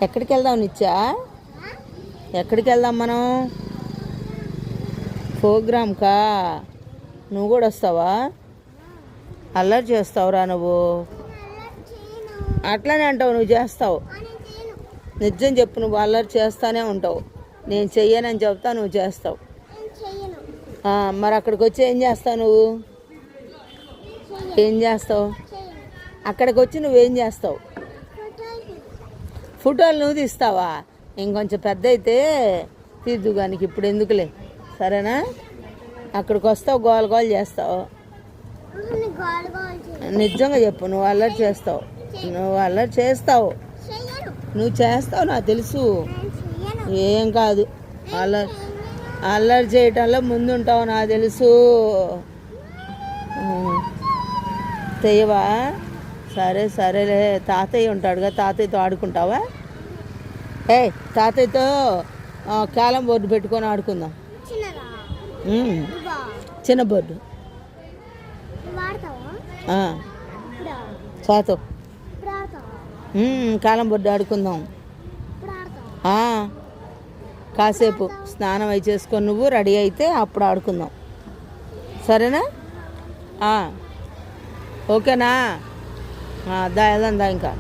ఎక్కడికి వెళ్దాం నిత్యా? ఎక్కడికి వెళ్దాం మనం? ప్రోగ్రామ్కా? నువ్వు కూడా వస్తావా? అల్లరి చేస్తావురా నువ్వు? అట్లానే అంటావు, నువ్వు చేస్తావు. నిజం చెప్పు, నువ్వు అల్లరి చేస్తానే ఉంటావు. నేను చెయ్యనని చెప్తా, నువ్వు చేస్తావు. మరి అక్కడికి వచ్చి ఏం చేస్తావు నువ్వు? ఏం చేస్తావు అక్కడికి వచ్చి? నువ్వేం చేస్తావు? ఫోటోలు నువ్వు తీస్తావా? ఇంకొంచెం పెద్ద అయితే తీద్దు కానీ ఇప్పుడు ఎందుకులే, సరేనా? అక్కడికి వస్తావు, గోల గోల చేస్తావు. నిజంగా చెప్పు, నువ్వు అల్లరి చేస్తావు. నువ్వు అల్లరి చేస్తావు, నువ్వు చేస్తావు, నాకు తెలుసు. ఏం కాదు, అల్లరి చేయటంలో ముందుంటావు, నాకు తెలుసు. తెయ్యవా? సరే సరేలే, తాతయ్య ఉంటాడుగా, తాతయ్యతో ఆడుకుంటావా? తాతయ్యతో క్యారం బోర్డు పెట్టుకొని ఆడుకుందాం. చిన్న బోర్డు చాతో కాలం బొడ్డు ఆడుకుందాం. కాసేపు స్నానం అయి చేసుకొని నువ్వు రెడీ అయితే అప్పుడు ఆడుకుందాం, సరేనా? ఓకేనా? దా ఇంకా